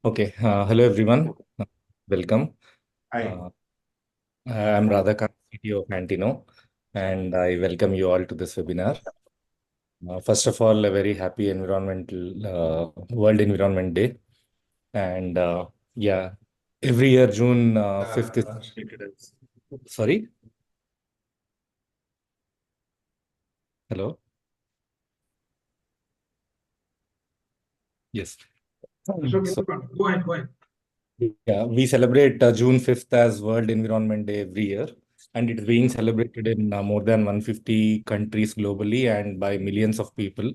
Okay, hello everyone. Welcome. Hi. Uh, I'm Radhakanth, CTO of Antino, and I welcome you all to this webinar. First of all, a very happy World Environment Day. And yeah, every year, June 5th is celebrated as. Sorry? Hello? Yes. So, Go ahead, go ahead. yeah, we celebrate June 5th as World Environment Day every year, and it's being celebrated in more than 150 countries globally and by millions of people.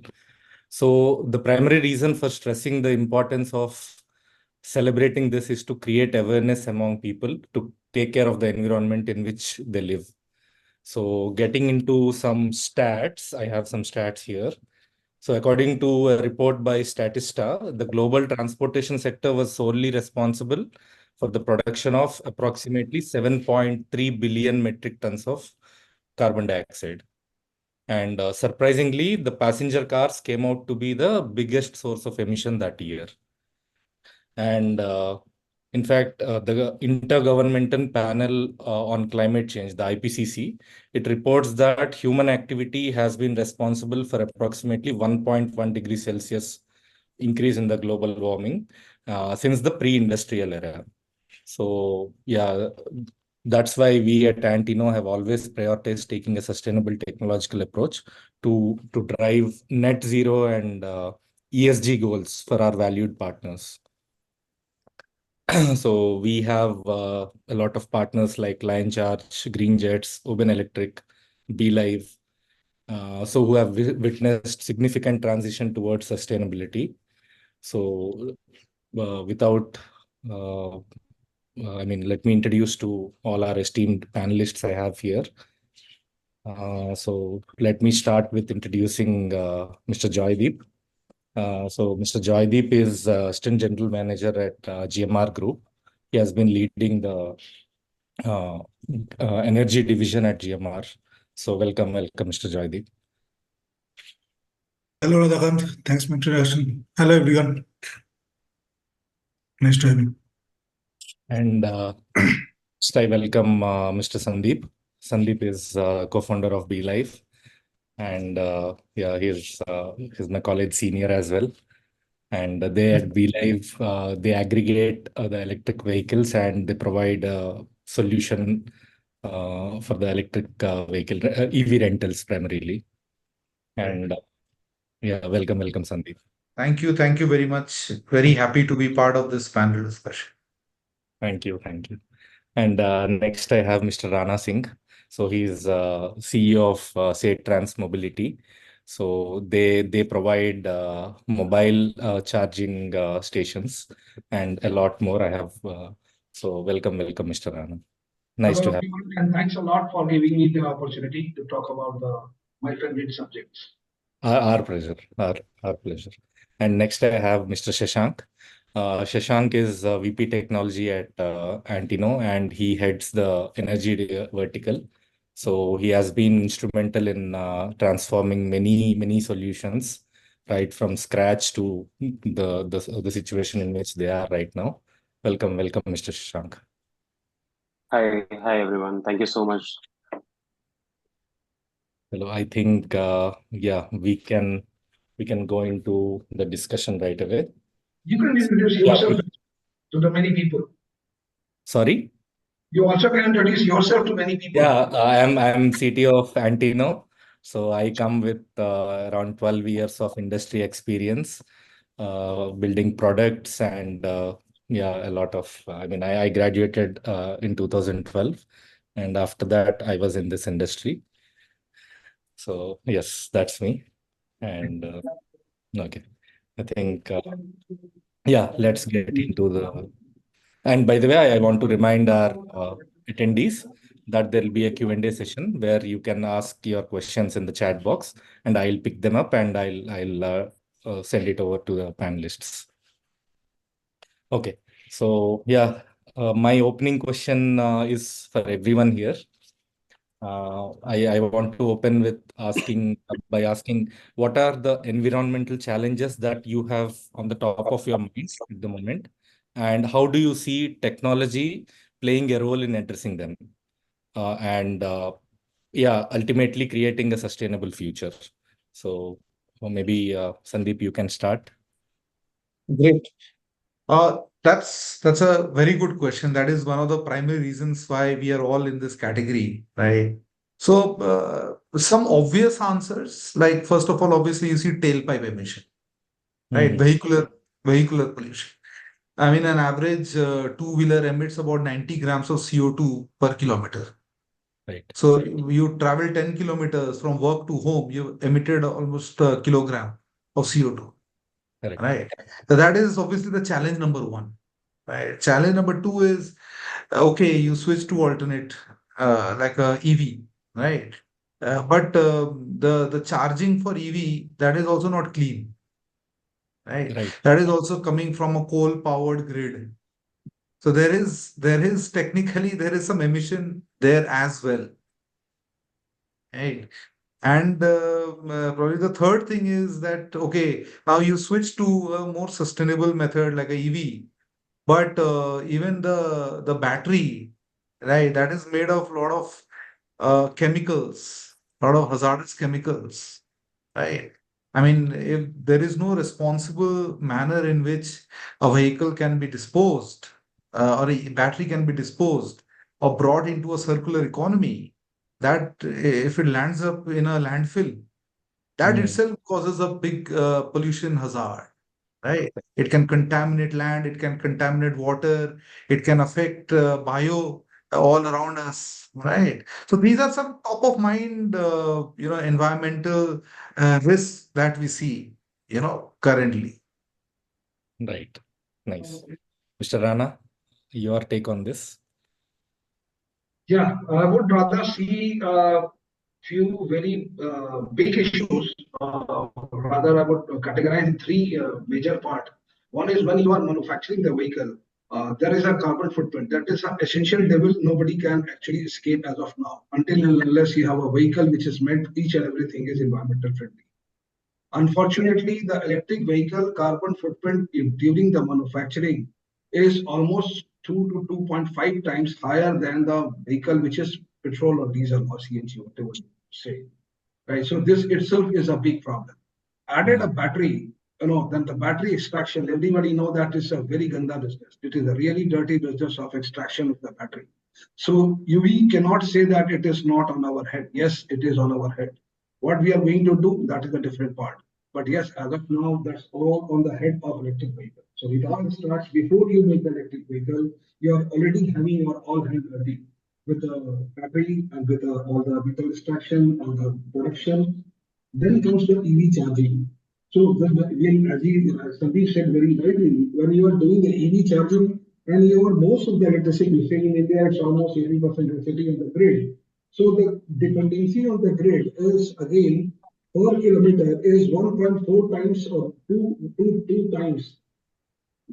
So, the primary reason for stressing the importance of celebrating this is to create awareness among people to take care of the environment in which they live. So, getting into some stats, I have some stats here. So, according to a report by Statista, the global transportation sector was solely responsible for the production of approximately 7.3 billion metric tons of carbon dioxide. And surprisingly, the passenger cars came out to be the biggest source of emission that year. And in fact, the Intergovernmental Panel on Climate Change, the IPCC, it reports that human activity has been responsible for approximately 1.1 degrees Celsius increase in the global warming since the pre-industrial era. So yeah, that's why we at Antino have always prioritized taking a sustainable technological approach to drive net zero and ESG goals for our valued partners. So we have a lot of partners like Lion Charge, Green Jets, Open Electric, BLive, so who have witnessed significant transition towards sustainability. So without, let me introduce to all our esteemed panelists I have here. So let me start with introducing Mr. Joydeep. So Mr. Joydeep is Assistant General Manager at GMR Group. He has been leading the uh, energy division at GMR. So welcome, Mr. Joydeep. Hello, Radhakanth. Thanks for introduction. Hello, everyone. Nice to have you. And next I welcome Mr. Sandeep. Sandeep is co-founder of BLive. And yeah, he's my college senior as well. And they at BLive, they aggregate the electric vehicles and they provide a solution for the electric vehicle, EV rentals primarily. And yeah, welcome, Sandeep. Thank you. Thank you very much. Very happy to be part of this panel discussion. Thank you. Thank you. And next I have Mr. Rana Singh. So he's CEO of Setrans Mobility. So they provide mobile charging stations and a lot more. So welcome, Mr. Rana. Nice Hello, to have everyone, and thanks a lot for giving me the opportunity to talk about my favorite subjects. our pleasure. Our pleasure. And next I have Mr. Shashank. Shashank is VP Technology at Antino, and he heads the energy vertical. So he has been instrumental in transforming many solutions, right from scratch to the situation in which they are right now. Welcome, Mr. Shashank. Hi everyone. Thank you so much. Hello, I think yeah, we can go into the discussion right away. You can introduce Yeah. yourself to the many people. Sorry? You also can introduce yourself to many people. Yeah, I'm CTO of Antino. So I come with around 12 years of industry experience, building products and yeah, a lot of, I graduated in 2012 and after that I was in this industry. So yes, that's me. And okay, I think, yeah, let's get into the, and by the way, I want to remind our attendees that there will be a Q&A session where you can ask your questions in the chat box and I'll pick them up and I'll send it over to the panelists. Okay, so yeah, my opening question is for everyone here. I want to open with asking what are the environmental challenges that you have on the top of your mind at the moment, and how do you see technology playing a role in addressing them? And ultimately creating a sustainable future. So maybe Sandeep, you can start. Great. That's a very good question. That is one of the primary reasons why we are all in this category, right? So, some obvious answers, like first of all, obviously you see tailpipe emission, right? Mhm. Vehicular pollution. I mean, an average two-wheeler emits about 90 grams of CO2 per kilometer. Right. So you travel 10 kilometers from work to home, you emitted almost a kilogram of CO2, Correct. right? So that is obviously the challenge number one, right? Challenge number two is, okay, you switch to alternate, like a EV, right? But the charging for EV, that is also not clean, right? Right. That is also coming from a coal-powered grid. So there is technically there is some emission there as well, right? And probably the third thing is that, okay, now you switch to a more sustainable method like a EV, but even the battery, right, that is made of a lot of chemicals, a lot of hazardous chemicals, right? I mean, if there is no responsible manner in which a vehicle can be disposed, or a battery can be disposed or brought into a circular economy, that if it lands up in a landfill, that Mhm. itself causes a big pollution hazard, right? It can contaminate land, it can contaminate water, it can affect bio all around us, right? So these are some top of mind, environmental risks that we see, currently. Right. Nice. Mr. Rana, your take on this? Yeah, I would rather see a few very big issues. Rather, I would categorize in three major part. One is when you are manufacturing the vehicle, there is a carbon footprint. That is an essential devil nobody can actually escape as of now, until and unless you have a vehicle which is meant each and everything is environmental friendly. Unfortunately, the electric vehicle carbon footprint during the manufacturing is almost 2 to 2.5 times higher than the vehicle which is petrol or diesel or CNG, whatever you say. Right. So this itself is a big problem. Added a battery, then the battery extraction, everybody know that is a very ganda business. It is a really dirty business of extraction of the battery. So we cannot say that it is not on our head. Yes, it is on our head. What we are going to do, that is a different part. But yes, as of now, that's all on the head of electric vehicle. So it all starts before you make the electric vehicle. You are already having your all hand dirty with the battery and with all the metal extraction and the production. Then comes the EV charging. So when, as Sandeep said very rightly, when you are doing the EV charging and you are most of the electricity, say in India, it's almost 80% electricity on the grid. So the dependency on the grid is again per kilometer is 1.4 times or two times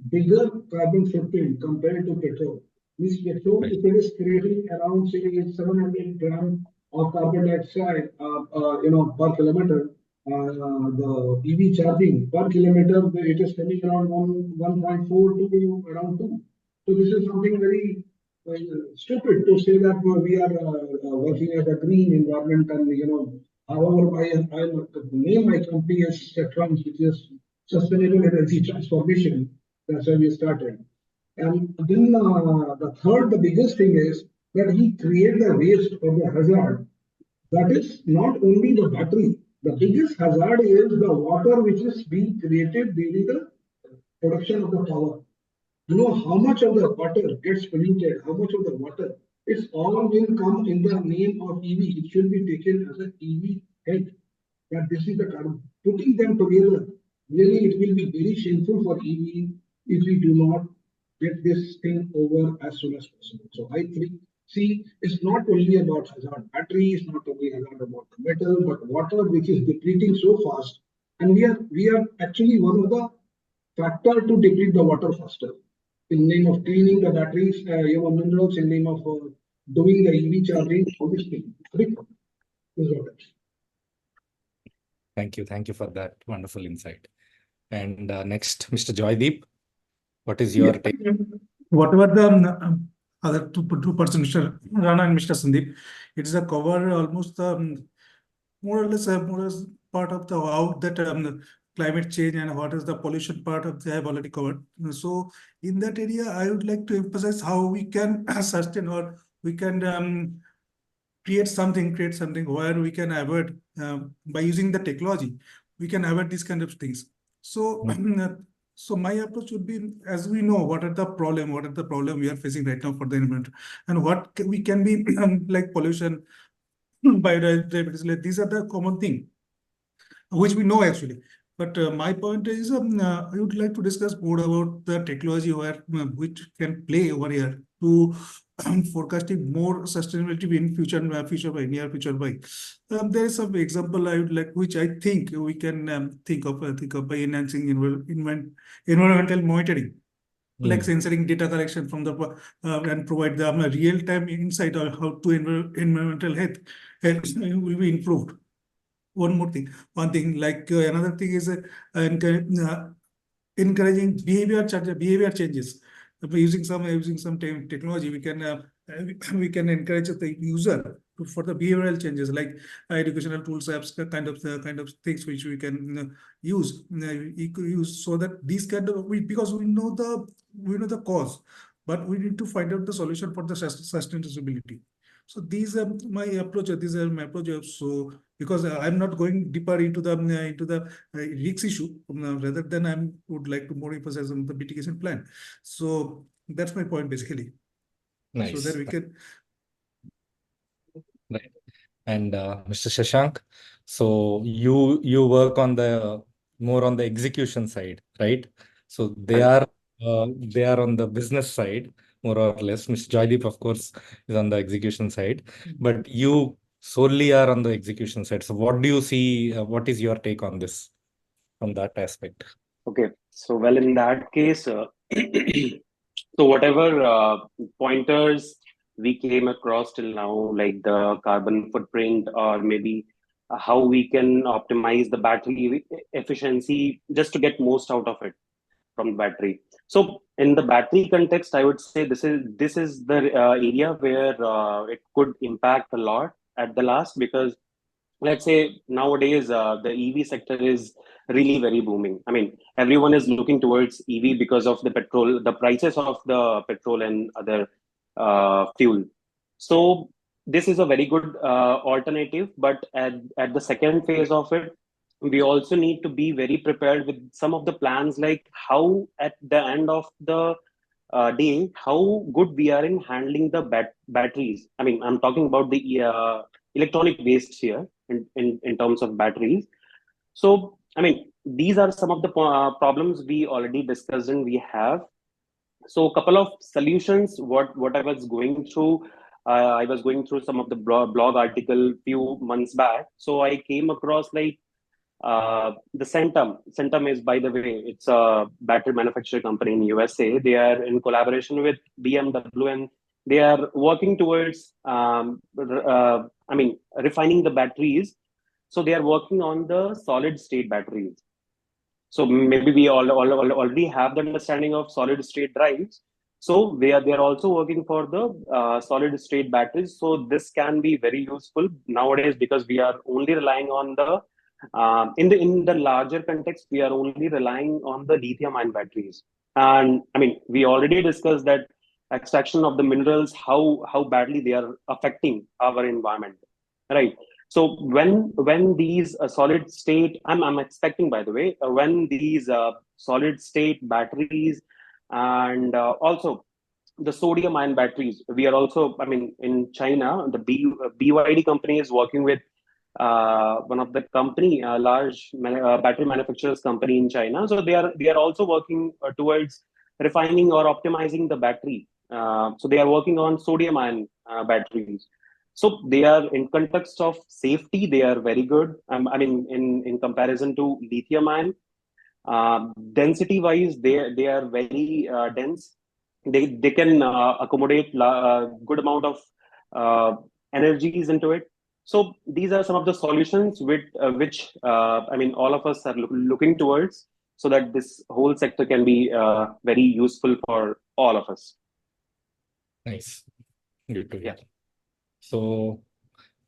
bigger carbon footprint compared to petrol. This petrol, Right. if it is creating around say 700 grams of carbon dioxide, per kilometer, the EV charging per kilometer, it is coming around 1.4 to around 2. So this is something very stupid to say that we are working as a green environment and however I name my company as Setrans, which is sustainable energy transformation. That's why we started. And then the biggest thing is that he created the waste or the hazard. That is not only the battery. The biggest hazard is the water which is being created during the production of the power. You know how much of the water gets polluted, how much of the water. It's all will come in the name of EV. It should be taken as an EV head. That this is the carbon. Putting them together, really it will be very shameful for EV if we do not get this thing over as soon as possible. So I think, see, it's not only about hazard battery, it's not only hazard about the metal, but water which is depleting so fast. And we are actually one of the factor to deplete the water faster. In name of cleaning the batteries, minerals, in name of doing the EV charging, obviously, big problem. This is what it is. Thank you. Thank you for that wonderful insight. And next, Mr. Joydeep. What is your take? Whatever the other two persons, Mr. Rana and Mr. Sandeep, it's a cover almost more or less part of the how that climate change and what is the pollution part of they have already covered. So in that area, I would like to emphasize how we can sustain or we can create something where we can avoid by using the technology, we can avoid these kind of things. So, so my approach would be, as we know, what are the problem we are facing right now for the environment, and what we can be like pollution, biodiversity. Like, these are the common thing which we know actually. But my point is, I would like to discuss more about the technology where which can play over here to forecasting more sustainability in future by near future by. There is some example I would like, which I think we can think of by enhancing environmental monitoring, like censoring data collection from the and provide the real-time insight on how to environmental health will be improved. One thing, like another thing is encouraging behavior changes. By using some technology, we can encourage the user for the behavioral changes, like educational tools, apps, kind of things which we can use so that these kind of because we know the cause, but we need to find out the solution for the sustainability. So these are my approach. So because I'm not going deeper into the risks issue, rather than I would like to more emphasize on the mitigation plan. So that's my point basically. Nice. So that we can. Right. And Mr. Shashank, so you work on the more on the execution side, right? So they are on the business side, more or less. Mr. Joydeep, of course, is on the execution side, but you solely are on the execution side. So what do you see? What is your take on this from that aspect? Okay, so well, in that case, so whatever pointers we came across till now, like the carbon footprint, or maybe how we can optimize the battery efficiency just to get most out of it from the battery. So in the battery context, I would say this is the area where it could impact a lot at the last, because let's say nowadays the EV sector is really very booming. I mean, everyone is looking towards EV because of the prices of the petrol and other fuel. So this is a very good alternative, but at the second phase of it, we also need to be very prepared with some of the plans, like how at the end of the day, how good we are in handling the batteries. I mean, I'm talking about the electronic waste here in terms of batteries. So, I mean, these are some of the problems we already discussed and we have. So, a couple of solutions. What I was going through, I was going through some of the blog article few months back. So I came across like the Centum. Centum is, by the way, it's a battery manufacturing company in USA. They are in collaboration with BMW, and they are working towards, refining the batteries. So they are working on the solid state batteries. So maybe we already have the understanding of solid state drives. So they are also working for the solid state batteries. So this can be very useful nowadays, because we are only relying on the in the larger context, we are only relying on the lithium-ion batteries. And I mean, we already discussed that extraction of the minerals, how badly they are affecting our environment, right? So when these solid state, I'm expecting, by the way, when these solid state batteries and also the sodium ion batteries, we are also, I mean, in China, the BYD company is working with one of the company, large battery manufacturers company in China. So they are also working towards refining or optimizing the battery. So they are working on sodium ion batteries. So they are, in context of safety, they are very good. I mean, in comparison to lithium ion, density wise, they are very dense. They can accommodate good amount of energies into it. So these are some of the solutions which I mean, all of us are looking towards. so that this whole sector can be very useful for all of us. Nice. Good to hear. Yeah. So,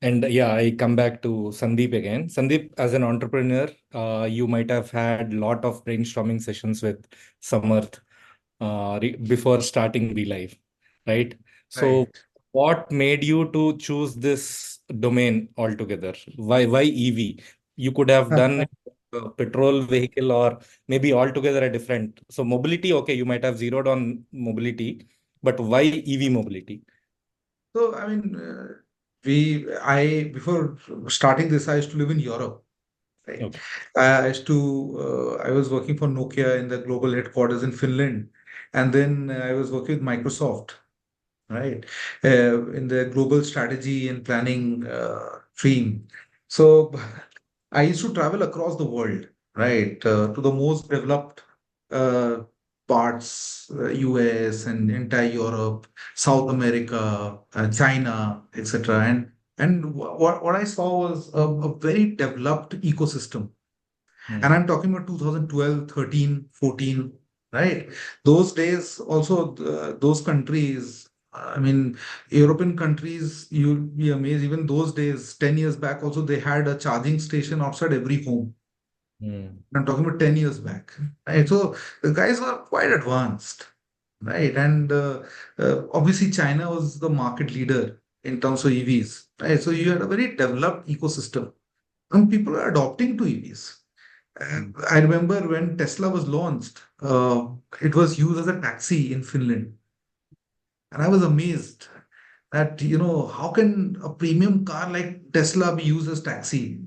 and yeah, I come back to Sandeep again. Sandeep, as an entrepreneur, you might have had a lot of brainstorming sessions with Samarth before starting BLive, right? So, Right. what made you to choose this domain altogether? Why EV? You could have done a petrol vehicle or maybe altogether a different. So, mobility, okay, you might have zeroed on mobility, but why EV mobility? So, I mean, before starting this, I used to live in Europe, right? Okay. I was working for Nokia in the global headquarters in Finland. And then I was working with Microsoft, right? In the global strategy and planning team. So I used to travel across the world, right? To the most developed uh, parts, US and entire Europe, South America, China, etc. And what I saw was a very developed ecosystem. And I'm talking about 2012, 13, 14, right? Those days, also, those countries, I mean, European countries, you'll be amazed, even those days, 10 years back, also, they had a charging station outside every home. I'm talking about 10 years back, right? So the guys were quite advanced, right? And obviously, China was the market leader in terms of EVs, right? So you had a very developed ecosystem, and people are adopting to EVs. I remember when Tesla was launched, it was used as a taxi in Finland. And I was amazed that, how can a premium car like Tesla be used as taxi?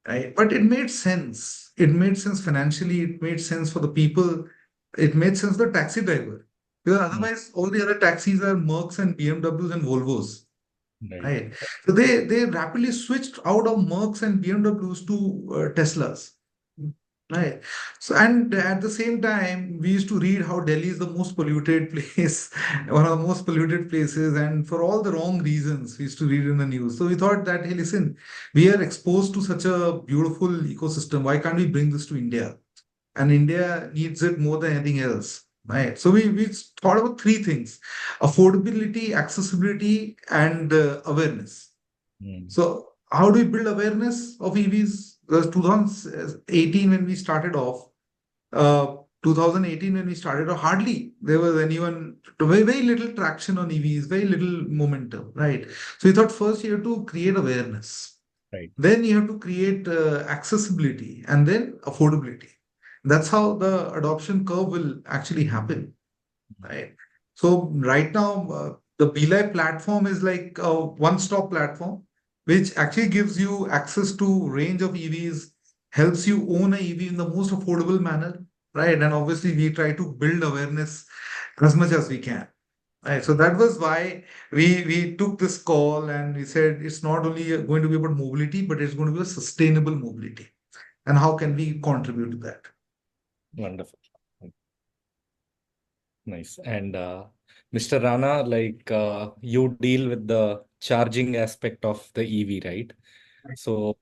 Right? But it made sense. It made sense financially. It made sense for the people. It made sense for the taxi driver. Because otherwise, all the other taxis are Mercs and BMWs and Volvos. Right. Right. So they rapidly switched out of Mercs and BMWs to Teslas. Right. So, and at the same time, we used to read how Delhi is the most polluted place, one of the most polluted places, and for all the wrong reasons, we used to read in the news. So we thought that, hey, listen, we are exposed to such a beautiful ecosystem. Why can't we bring this to India? And India needs it more than anything else. Right. So we thought about three things: affordability, accessibility, and awareness. So how do we build awareness of EVs? Because 2018 when we started off, 2018 when we started off, hardly there was anyone, very, very little traction on EVs, very little momentum, right? So we thought first you have to create awareness. Right. Then you have to create accessibility and then affordability. That's how the adoption curve will actually happen, right? So right now, the BLive platform is like a one-stop platform, which actually gives you access to range of EVs, helps you own a EV in the most affordable manner, right? And obviously, we try to build awareness as much as we can. Right. So that was why we took this call and we said it's not only going to be about mobility, but it's going to be a sustainable mobility. And how can we contribute to that? Wonderful. Nice. And Mr. Rana, like you deal with the charging aspect of the EV, right? So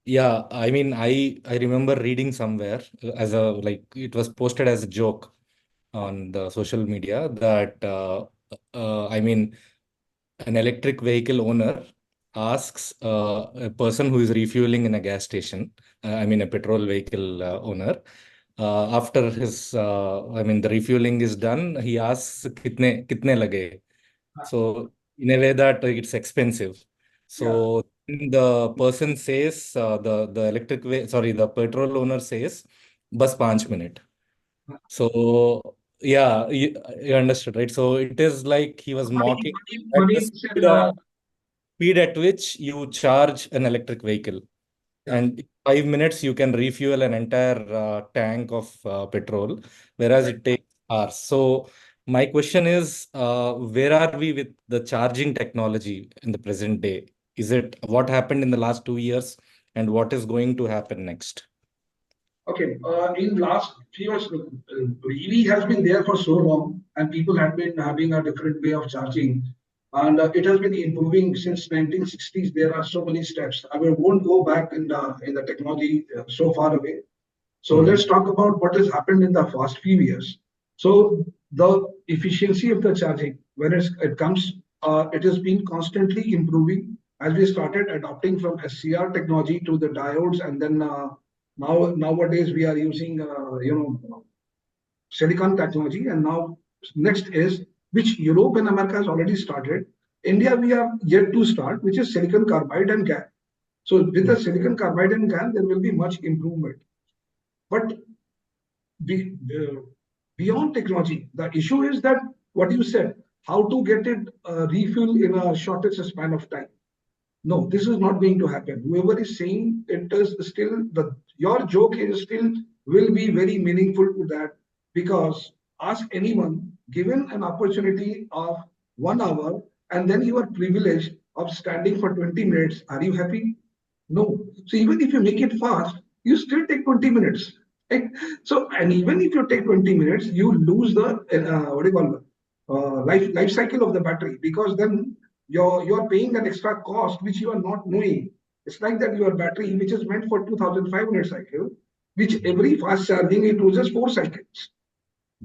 yeah, I mean, I remember reading somewhere as a like it was posted as a joke on the social media that I mean, an electric vehicle owner asks a person who is refueling in a gas station, I mean, a petrol vehicle owner, after his, I mean, the refueling is done, he asks, kitne lage? So, in a way that it's expensive. So, the person says, the electric way, sorry, the petrol owner says, bus 5 minute. So, yeah, you understood, right? So, it is like he was mocking at the speed at which you charge an electric vehicle. And in 5 minutes, you can refuel an entire tank of petrol, whereas it takes hours. So, my question is, where are we with the charging technology in the present day? Is it what happened in the last 2 years, and what is going to happen next? Okay, in last few years, EV has been there for so long, and people have been having a different way of charging, and it has been improving since 1960s. There are so many steps. I won't go back in the technology so far away, So let's talk about what has happened in the past few years. So the efficiency of the charging, when it comes, it has been constantly improving as we started adopting from SCR technology to the diodes, and then nowadays we are using silicon technology, and now next is which Europe and America has already started. India we have yet to start, which is silicon carbide and GaN. So with the silicon carbide and GaN, there will be much improvement. But beyond technology, the issue is that what you said, how to get it refuel in a shortest span of time. No, this is not going to happen. Whoever is saying it is still your joke is still will be very meaningful to that, because ask anyone, given an opportunity of 1 hour and then you are privileged of standing for 20 minutes, are you happy? No. So even if you make it fast, you still take 20 minutes. Right? So, and even if you take 20 minutes, you lose the what do you call life cycle of the battery, because then you're paying an extra cost which you are not knowing. It's like that your battery, which is meant for 2,500 cycle, which every fast charging it uses 4 cycles.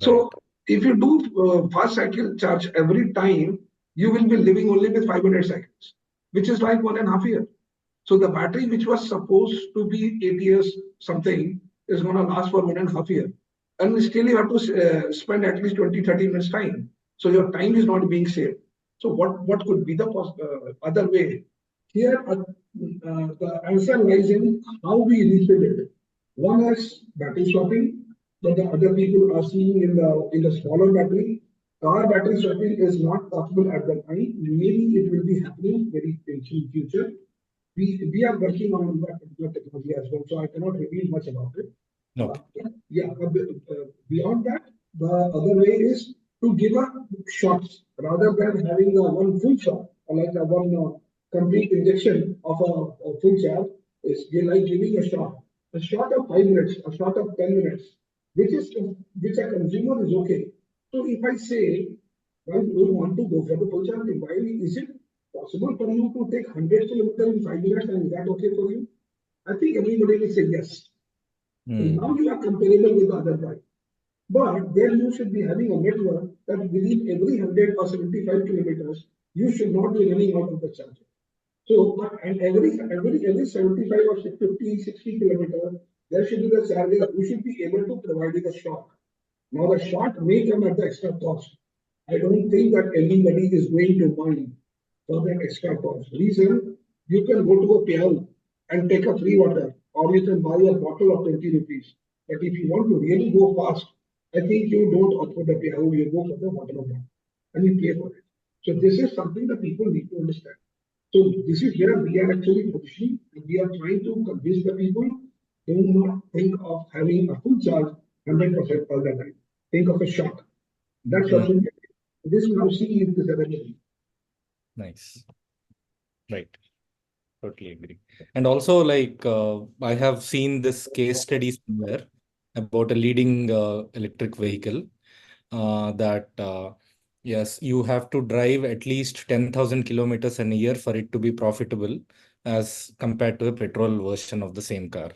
So if you do fast cycle charge every time, you will be living only with 500 cycles, which is like 1.5 years. So the battery which was supposed to be 8 years something is going to last for 1.5 years. And still you have to spend at least 20-30 minutes time. So your time is not being saved. So what could be the other way? Here the answer lies in how we refill it. One is battery swapping, that the other people are seeing in the smaller battery. Car battery swapping is not possible at the time. Maybe it will be happening very in future. We are working on that particular technology as well, so I cannot reveal much about it. Okay. Beyond that, the other way is to give a shots rather than having a one full shot, like a one complete injection of a full charge. Is like giving a shot of 5 minutes, a shot of 10 minutes, which a consumer is okay. So if I say, well, you want to go for the full charging, why is it possible for you to take 100 kilometers in 5 minutes, and is that okay for you? I think everybody will say yes. And now you are comparable with the other guy. But then you should be having a network that within every 100 or 75 kilometers, you should not be running out of the charger. So, and every 75 or 50, 60 kilometers, there should be the charger. You should be able to provide the shot. Now the shot may come at the extra cost. I don't think that anybody is going to mind for that extra cost. Reason, you can go to a piano and take a free water, or you can buy a bottle of 20 rupees. But if you want to really go fast, I think you don't opt for the piano, you go for the bottle of water and you pay for it. So this is something that people need to understand. So this is here we are actually positioning, and we are trying to convince the people, do not think of having a full charge 100% all the time. Think of a shot. That's what this now see if this available. Nice. Right. Totally agree. And also, like, I have seen this case study somewhere about a leading electric vehicle that, yes, you have to drive at least 10,000 kilometers in a year for it to be profitable as compared to a petrol version of the same car.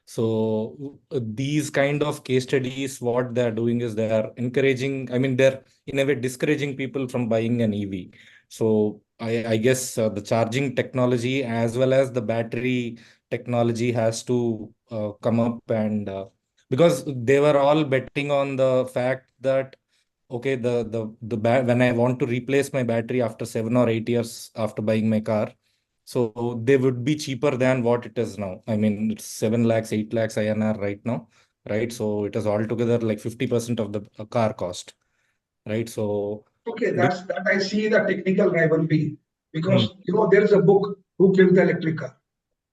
So these kind of case studies, what they're doing is they are encouraging, I mean, they're in a way discouraging people from buying an EV. So I guess the charging technology as well as the battery technology has to come up, and because they were all betting on the fact that, okay, when I want to replace my battery after 7 or 8 years after buying my car, so they would be cheaper than what it is now. I mean, it's 7 lakhs, 8 lakhs INR right now, right? So it is altogether like 50% of the car cost, right? So okay, that I see the technical rivalry, because there is a book, Who Killed the Electric Car.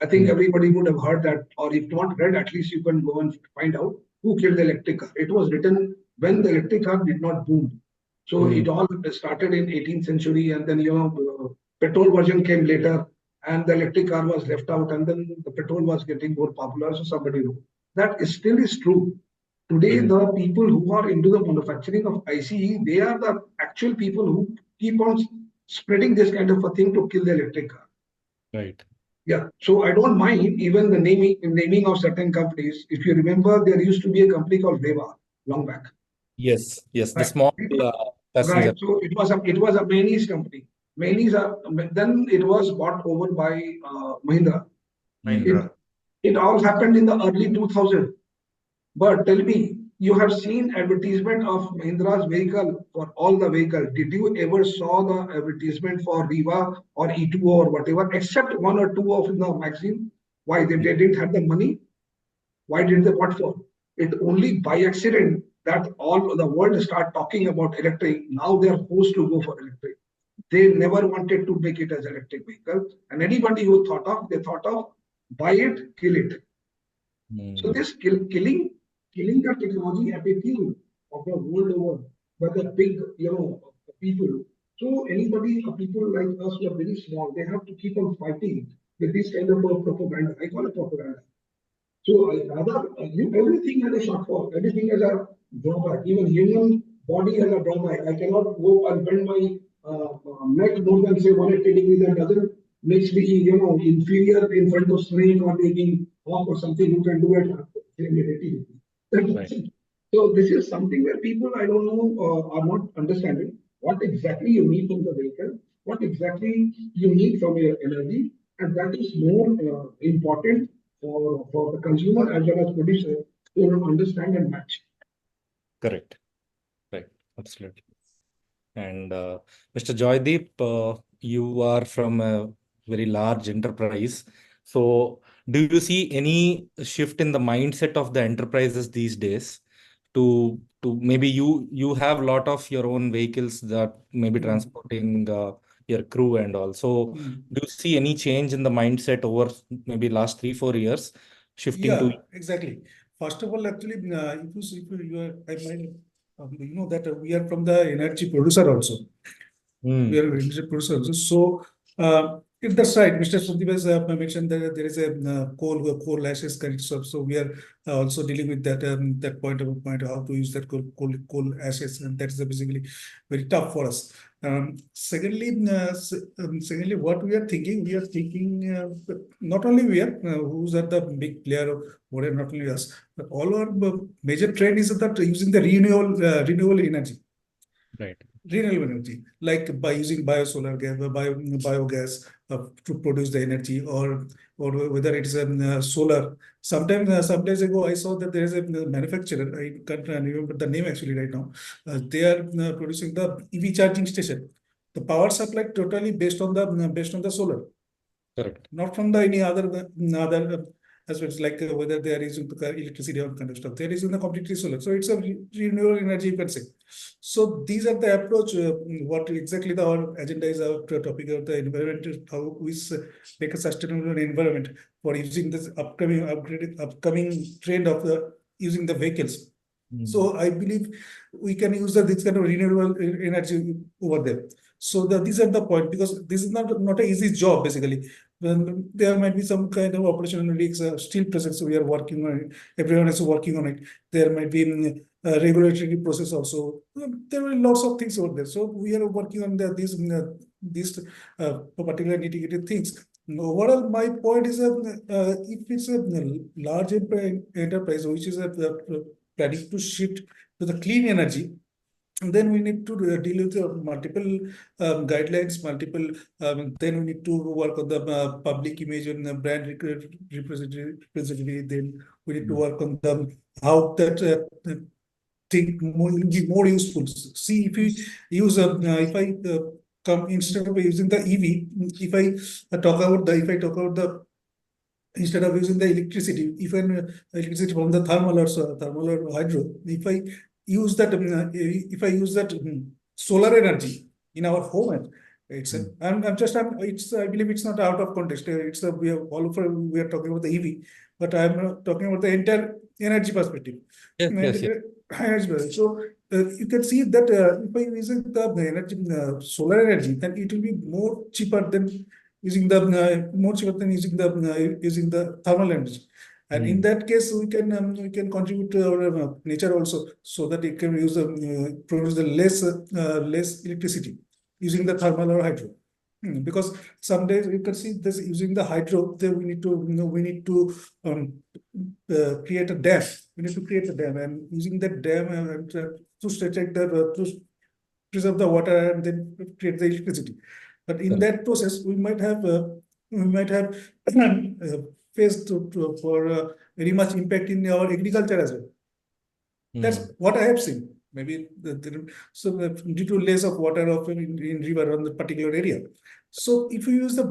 I think everybody would have heard that, or if not read, at least you can go and find out who killed the electric car. It was written when the electric car did not boom. So it all started in 18th century, and then petrol version came later, and the electric car was left out, and then the petrol was getting more popular. So somebody wrote that still is true. Today, the people who are into the manufacturing of ICE, they are the actual people who keep on spreading this kind of a thing to kill the electric car. right. Yeah, so I don't mind even the naming of certain companies. If you remember, there used to be a company called Veva long back. Yes, yes, the Right. small passenger. Right. So it was a Mayonnaise company. Mayonnaise then it was bought over by Mahindra. Mahindra. It all happened in the early 2000. But tell me, you have seen advertisement of Mahindra's vehicle for all the vehicle. Did you ever saw the advertisement for Riva or E2 or whatever, except one or two of the magazine? Why they didn't have the money? Why did they what for? It only by accident that all the world start talking about electric. Now they are forced to go for electric. They never wanted to make it as electric vehicle. And anybody who they thought of buy it, kill it. So this killing the technology attitude of the world over by the big, people. So anybody, people like us who are very small, they have to keep on fighting with this kind of propaganda. I call it propaganda. So I rather everything has a shortfall, everything has a drawback. Even human body has a drawback. I cannot go and bend my neck more than say 180 degrees. That doesn't makes me inferior in front of snake or maybe hawk or something who can do it 380 degrees. So this is something where people I don't know are not understanding what exactly you need from the vehicle, what exactly you need from your energy, and that is more important for the consumer as well as producer to understand and match. Correct. Right. Absolutely. And Mr. Joydeep, you are from a very large enterprise. So do you see any shift in the mindset of the enterprises these days to maybe you have a lot of your own vehicles that may be transporting your crew and all. So do you see any change in the mindset over maybe last 3-4 years shifting to? Exactly. First of all, actually, I might, that we are from the energy producer also. We are energy producer also. So, if that's right, Mr. Sandeep has mentioned that there is a coal ashes kind of stuff. So we are also dealing with that point how to use that coal ashes, and that's basically very tough for us. Secondly, what we are thinking, not only we are who's at the big player of whatever, not only us, but all our major trend is that using the renewable energy. Right. Renewable energy, like by using biosolar gas, biogas to produce the energy, or whether it is a solar. Sometimes, some days ago, I saw that there is a manufacturer. I can't remember the name actually right now. They are producing the EV charging station. The power supply totally based on the solar. Correct. Not from the any other as well as like whether they are using the electricity or kind of stuff. They are using the completely solar. So it's a renewable energy, you can say. So these are the approach. What exactly our agenda is, our topic of the environment, how we make a sustainable environment for using this upcoming trend of using the vehicles. So I believe we can use this kind of renewable energy over there. So these are the point, because this is not an easy job basically. When there might be some kind of operational risks still present, so we are working on it. Everyone is working on it. There might be regulatory process also. There are lots of things over there. So we are working on these particular nitty-gritty things. Overall, my point is that if it's a large enterprise which is planning to shift to the clean energy, then we need to deal with multiple guidelines, then we need to work on the public image and the brand representative. Then we need to work on how that thing will be more useful. See, if we use if I come instead of using the EV, if I talk about the instead of using the electricity, even electricity from the thermal or hydro, if I use that solar energy in our home, it's I believe it's not out of context. We are talking about the EV, but I'm talking about the entire energy perspective. Yes. So you can see that if I use the energy, solar energy, then it will be more cheaper than using the thermal energy. And in that case, we can contribute to our nature also, so that it can produce the less electricity using the thermal or hydro. Because some days you can see this using the hydro, then we need to create a dam. We need to create a dam, and using that dam to protect to preserve the water and then create the electricity. But in that process, we might have faced for very much impact in our agriculture as well. That's what I have seen. Maybe due to less of water in river on the particular area. So if we use the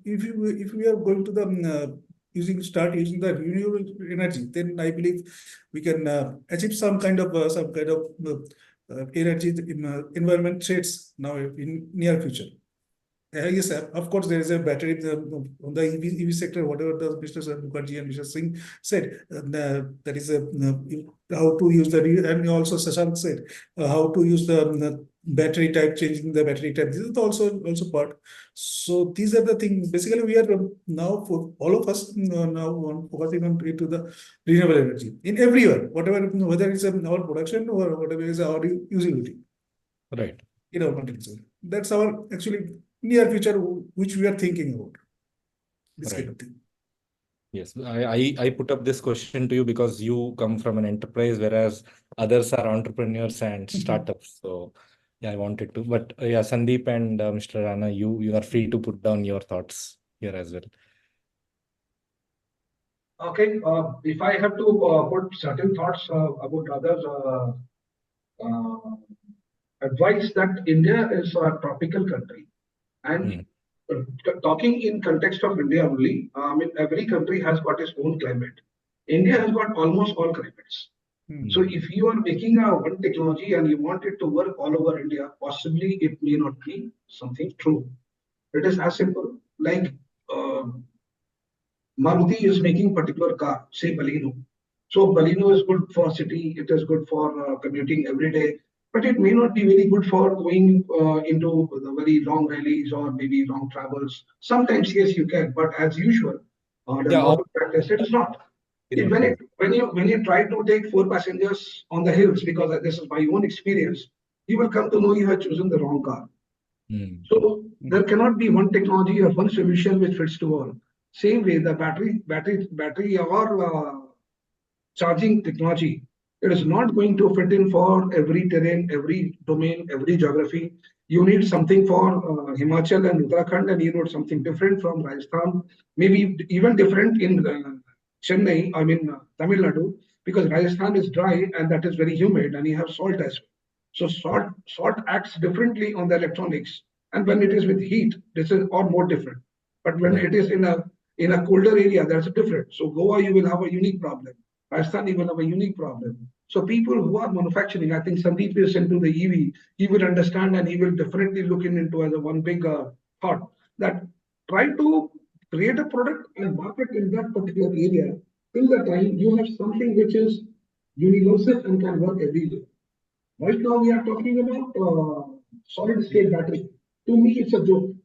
if we are going to the start using the renewable energy, then I believe we can achieve some kind of energy environment threats now in near future. Yes, of course, there is a battery on the EV sector, whatever the Mr. Mukherjee and Mr. Singh said, that is how to use and also Shashank said, how to use the battery type, changing the battery type. This is also part. So these are the things. Basically, we are now, for all of us, now focusing on into the renewable energy in everywhere, whether it's our production or whatever is our usability. Right. In our country. That's our actually near future, which we are thinking about. This kind of thing. Yes, I put up this question to you because you come from an enterprise, whereas others are entrepreneurs and startups. So yeah, I wanted to. But yeah, Sandeep and Mr. Rana, you are free to put down your thoughts here as well. Okay, if I have to put certain thoughts, I would rather advise that India is a tropical country. And talking in context of India only, I mean, every country has got its own climate. India has got almost all climates. So if you are making a one technology and you want it to work all over India, possibly it may not be something true. It is as simple like Maruti is making particular car, say Baleno. So Baleno is good for city, it is good for commuting every day, but it may not be very good for going into the very long rallies or maybe long travels. Sometimes yes, you can, but as usual, the normal practice, it is not. When you try to take 4 passengers on the hills, because this is my own experience, you will come to know you have chosen the wrong car. So there cannot be one technology or one solution which fits to all. Same way, the battery or charging technology, it is not going to fit in for every terrain, every domain, every geography. You need something for Himachal and Uttarakhand, and you need something different from Rajasthan, maybe even different in Chennai, I mean Tamil Nadu, because Rajasthan is dry and that is very humid, and you have salt as well. So salt acts differently on the electronics, and when it is with heat, this is or more different. But when it is in a colder area, that's different. So Goa, you will have a unique problem. Rajasthan, you will have a unique problem. So people who are manufacturing, I think Sandeep is into the EV, he will understand and he will definitely look into as a one big thought that try to create a product and market in that particular area till the time you have something which is universal and can work everywhere. Right now we are talking about solid state battery. To me, it's a joke.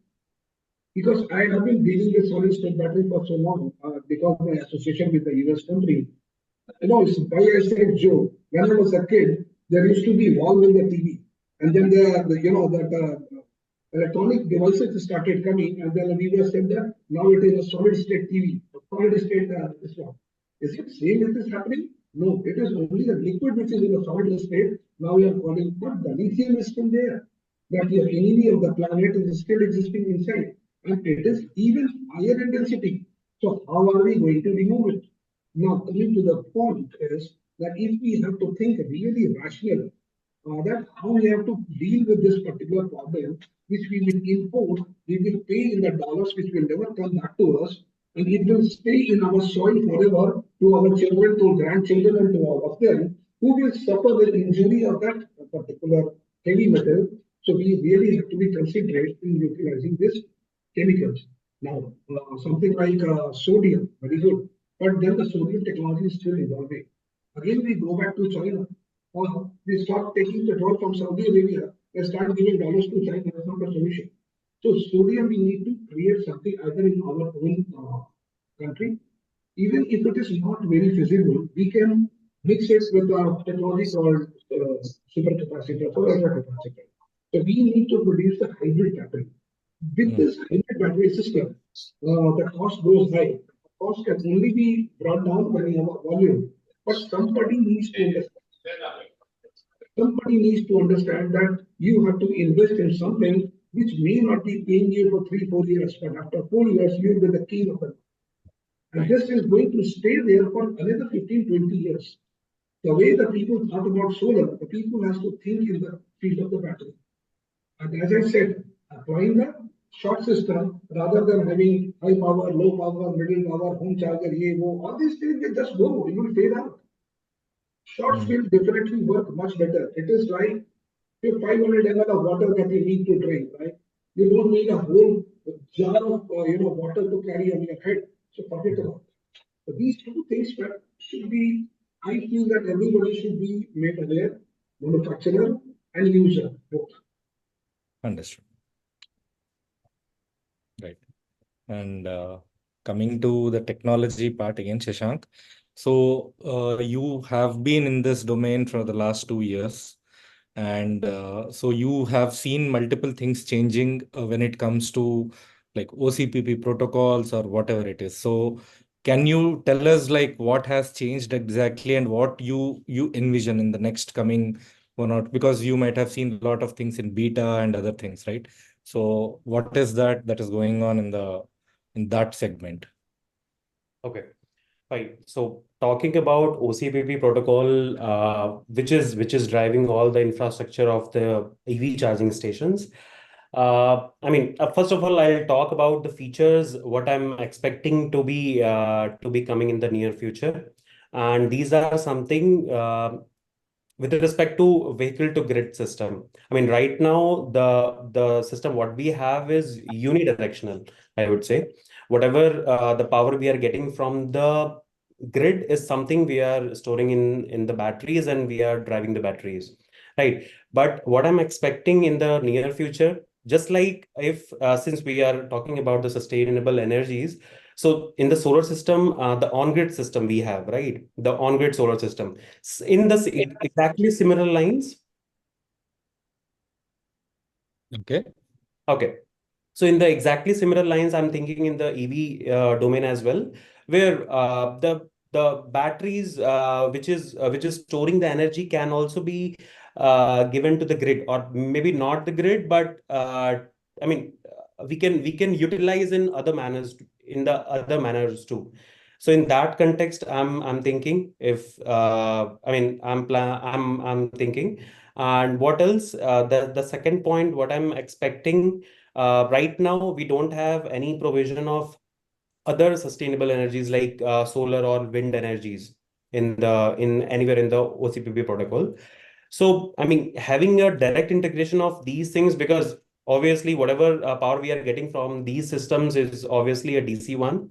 Because I have been dealing with solid state battery for so long, because of my association with the US country. You know, it's why I said Joe. When I was a kid, there used to be wall in the TV, and then electronic devices started coming, and then we were said that now it is a solid state TV, solid state this one. Is it same it is happening? No, it is only the liquid which is in a solid state. Now we are calling, but the lithium is still there. That your enemy of the planet is still existing inside, and it is even higher in density. So how are we going to remove it? Now, coming to the point is that if we have to think really rational, that how we have to deal with this particular problem, which we will import, we will pay in the dollars, which will never come back to us, and it will stay in our soil forever to our children, to grandchildren, and to all of them, who will suffer the injury of that particular heavy metal. So we really have to be considerate in utilizing these chemicals. Now, something like sodium, very good. But then the sodium technology is still evolving. Again, we go back to China. We start taking petrol from Saudi Arabia and start giving dollars to China. That's not a solution. So sodium, we need to create something either in our own country. Even if it is not very feasible, we can mix it with our technology called supercapacitor or ultracapacitor. So we need to produce a hybrid battery. With this hybrid battery system, the cost goes high. Cost can only be brought down when you have a volume. But somebody needs to understand that you have to invest in something which may not be paying you for 3-4 years, but after 4 years, you'll be the king of it. And this is going to stay there for another 15-20 years. The way the people thought about solar, the people has to think in the field of the battery. And as I said, applying the short system rather than having high power, low power, middle power, home charger, all these things, they just go, it will fade out. Shorts will definitely work much better. It is like 500 ml of water that you need to drink, right? You don't need a whole jar of water to carry on your head. So forget about it. So these two things should be, I feel that everybody should be made aware, manufacturer and user both. Understood. Right. And coming to the technology part again, Shashank. So you have been in this domain for the last 2 years. And so you have seen multiple things changing when it comes to like OCPP protocols or whatever it is. So can you tell us like what has changed exactly and what you envision in the next coming one or because you might have seen a lot of things in beta and other things, right? So what is that is going on in that segment? Okay. Right. So talking about OCPP protocol, which is driving all the infrastructure of the EV charging stations. First of all, I'll talk about the features, what I'm expecting to be coming in the near future, and these are something with respect to vehicle to grid system. I mean, right now the system what we have is unidirectional. I would say whatever the power we are getting from the grid is something we are storing in the batteries and we are driving the batteries, right? But what I'm expecting in the near future, just like if since we are talking about the sustainable energies, so in the solar system, the on-grid system we have, right? The on-grid solar system. In the exactly similar lines. Okay. Okay. So in the exactly similar lines, I'm thinking in the EV domain as well, where the batteries which is storing the energy can also be given to the grid, or maybe not the grid, but we can utilize in other manners too. So in that context, I'm thinking if I'm thinking, and what else? The second point, what I'm expecting. Right now, we don't have any provision of other sustainable energies like solar or wind energies in anywhere in the OCPP protocol. So, I mean, having a direct integration of these things, because obviously whatever power we are getting from these systems is obviously a DC one.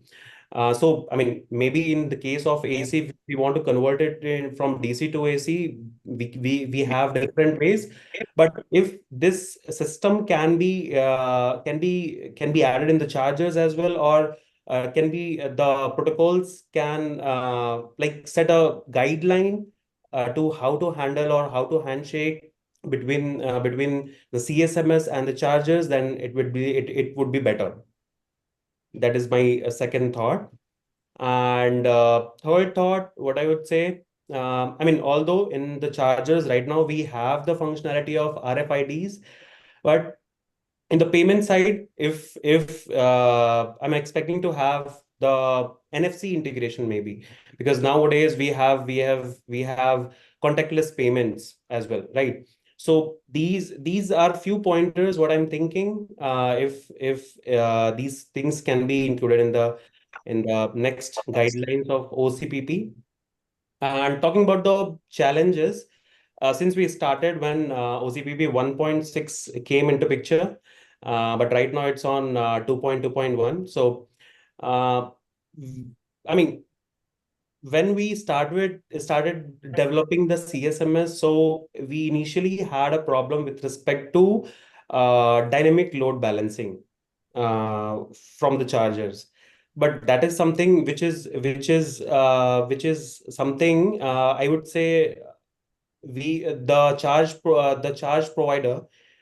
So, I mean, maybe in the case of AC, if we want to convert it from DC to AC, we have different ways. But if this system can be added in the chargers as well, or can be the protocols can like set a guideline to how to handle or how to handshake between the CSMS and the chargers, then it would be better. That is my second thought. And third thought, what I would say, although in the chargers right now we have the functionality of RFIDs, but in the payment side, if I'm expecting to have the NFC integration maybe, because nowadays we have contactless payments as well, right? So these are few pointers what I'm thinking. If these things can be included in the next guidelines of OCPP. And talking about the challenges, since we started when OCPP 1.6 came into picture, but right now it's on 2.2.1. So, I mean, when we started developing the CSMS, so we initially had a problem with respect to dynamic load balancing from the chargers. But that is something which is something I would say the charge provider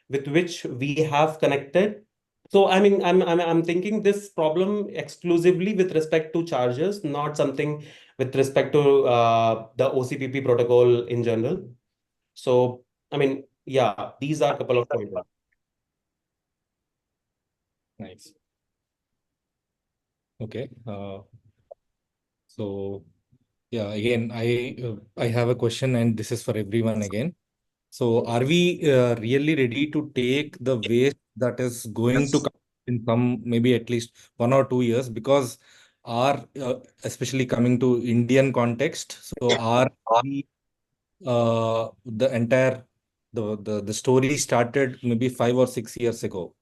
with which we have connected So I mean, I'm thinking this problem exclusively with respect to chargers, not something with respect to the OCPP protocol in general. So I mean, yeah, these are a couple of pointers. Nice. Okay. So yeah, again, I have a question, and this is for everyone again. So are we really ready to take the waste that is going to come in some, maybe at least 1 or 2 years? Because our, especially coming to Indian context, so our the entire the story started maybe 5 or 6 years ago.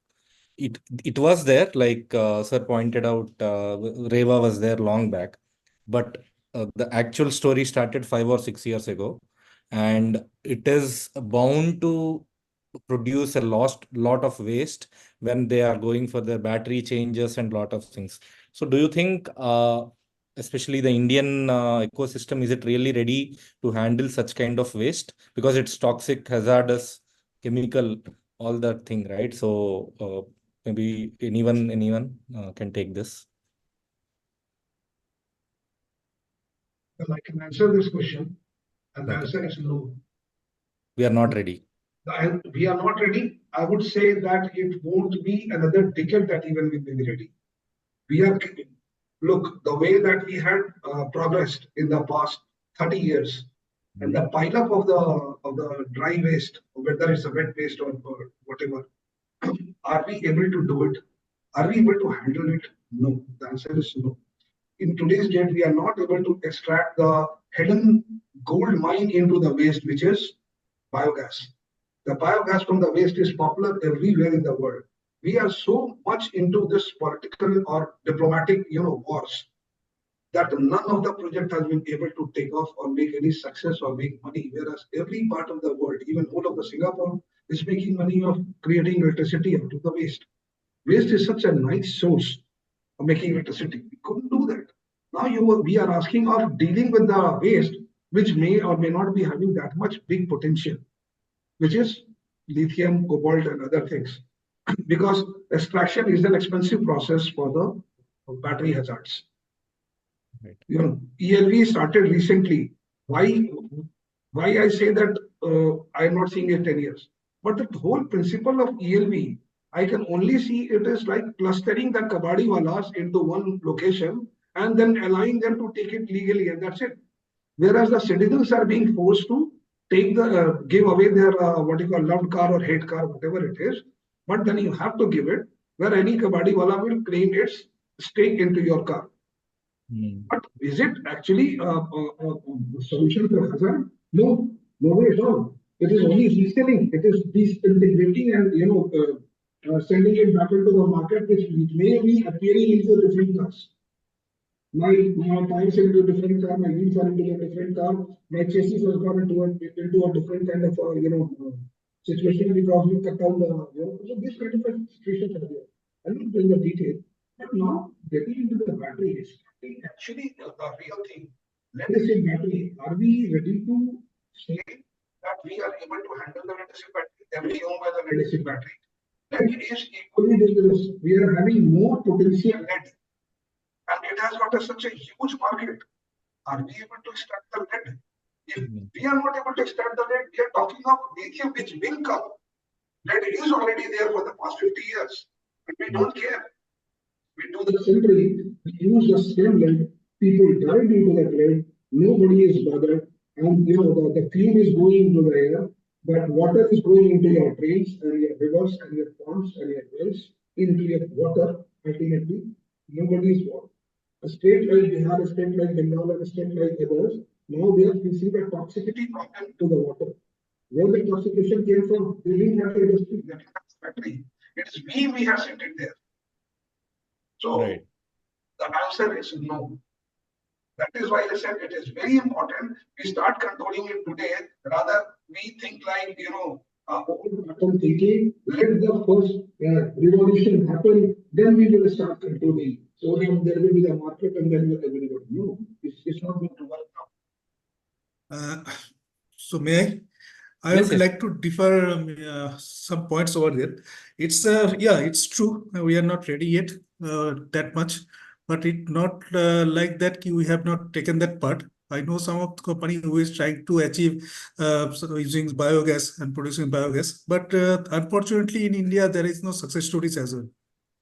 It was there, like sir pointed out, Reva was there long back, but the actual story started 5 or 6 years ago, and it is bound to produce a lot of waste when they are going for their battery changes and lot of things. So do you think, especially the Indian ecosystem, is it really ready to handle such kind of waste? Because it's toxic, hazardous, chemical, all that thing, right? So maybe anyone can take this. Well, I can answer this question, and the Okay. answer is no. We are not ready. We are not ready. I would say that it won't be another decade that even we will be ready. We are, look, the way that we had progressed in the past 30 years, and the pileup of the dry waste, whether it's a wet waste or whatever, are we able to do it? Are we able to handle it? No. The answer is no. In today's date, we are not able to extract the hidden gold mine into the waste, which is biogas. The biogas from the waste is popular everywhere in the world. We are so much into this political or diplomatic, wars, that none of the project has been able to take off or make any success or make money. Whereas every part of the world, even whole of the Singapore, is making money of creating electricity out of the waste. Waste is such a nice source of making electricity. We couldn't do that. Now we are asking of dealing with the waste, which may or may not be having that much big potential, which is lithium, cobalt, and other things. Because extraction is an expensive process for the battery hazards. Right. ELV started recently. Why I say that I am not seeing it 10 years. But the whole principle of ELV, I can only see it is like clustering the kabadi walas into one location and then allowing them to take it legally, and that's it. Whereas the citizens are being forced to give away their what you call loved car or hate car, whatever it is. But then you have to give it, where any kabadi wala will claim its stake into your car. But is it actually a solution for hazard? No, no way at all. It is only reselling. It is disintegrating and sending it back into the market, which may be appearing into a different class. My tires into a different car, my wheels are into a different car, my chassis has gone into a different kind of situation because we cut down the so this kind of situations are there. I don't know the detail, but now getting into the battery is actually the real thing. Lead acid battery, are we ready to say that we are able to handle the lead acid battery? Every home has a lead acid battery. Lead is equally dangerous. We are having more potential lead, and it has got such a huge market. Are we able to extract the lead? If we are not able to extract the lead, we are talking of lithium, which will come. Lead is already there for the past 50 years, but we don't care. We do the filtering, we use the same lead, people dive into that lead, nobody is bothered, and the fuel is going into the air, but water is going into your drains and your rivers and your ponds and your wells, into your water, ultimately, nobody is bothered. A state like Bihar, a state like Bengal, and a state like others, now they are facing the toxicity problem to the water. Where the toxification came from, they didn't have the industry, they didn't have the factory. It is we have sent it there. So Right. the answer is no. That is why I said it is very important we start controlling it today. Rather, we think like, old thinking, let the first revolution happen, then we will start controlling. So then there will be the market and then everybody. No, it's not going to work now. So may I? I Yes, would yes. like to differ some points over there. It's yeah, it's true. We are not ready yet that much, but it not like that. We have not taken that part. I know some of the company who is trying to achieve using biogas and producing biogas, but unfortunately in India there is no success stories as well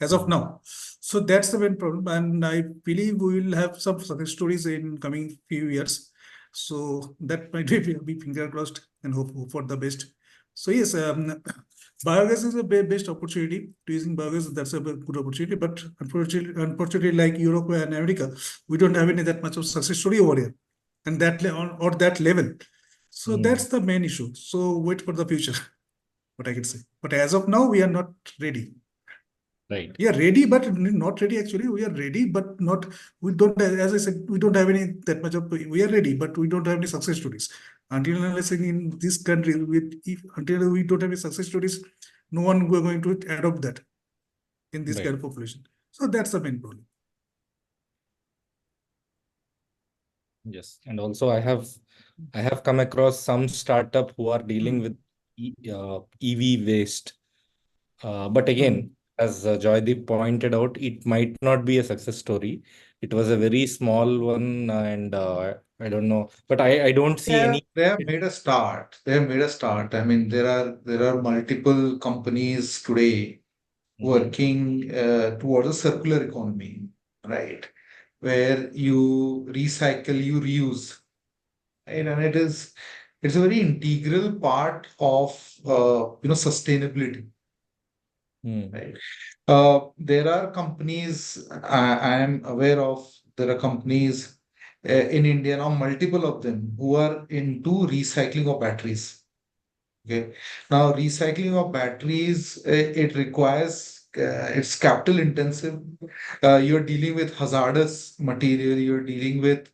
as of now. So that's the main problem, and I believe we will have some success stories in coming few years. So that might be finger crossed and hope for the best. So yes, biogas is a best opportunity to using biogas. That's a good opportunity, but unfortunately, like Europe and America, we don't have any that much of success story over here, and or that level. So that's the main issue. So wait for the future, what I can say. But as of now, we are not ready. Right. We are ready, but not ready actually. We are ready, but not, we don't, as I said, we don't have any that much of, we are ready, but we don't have any success stories. Until unless in this country, until we don't have any success stories, no one we're going to adopt that in this kind of population. So that's the main problem. Yes. And also I have come across some startup who are dealing with EV waste. But again, as Joydeep pointed out, it might not be a success story. It was a very small one, and I don't know, but I don't see any. They have made a start. They have made a start. I mean, there are multiple companies today working towards a circular economy, right? Where you recycle, you reuse, right? And it's a very integral part of sustainability, right? There are companies I am aware of. There are companies in India now, multiple of them, who are into recycling of batteries. Okay. Now, recycling of batteries, it requires, it's capital intensive. You're dealing with hazardous material, you're dealing with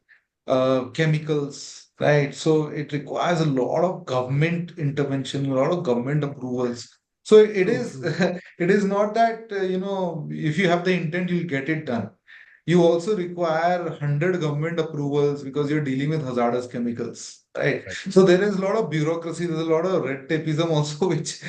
chemicals, right? So it requires a lot of government intervention, a lot of government approvals. So it is, it is not that, if you have the intent, you'll get it done. You also require 100 government approvals because you're dealing with hazardous chemicals, right? So there is a lot of bureaucracy, there's a lot of red tapeism also, which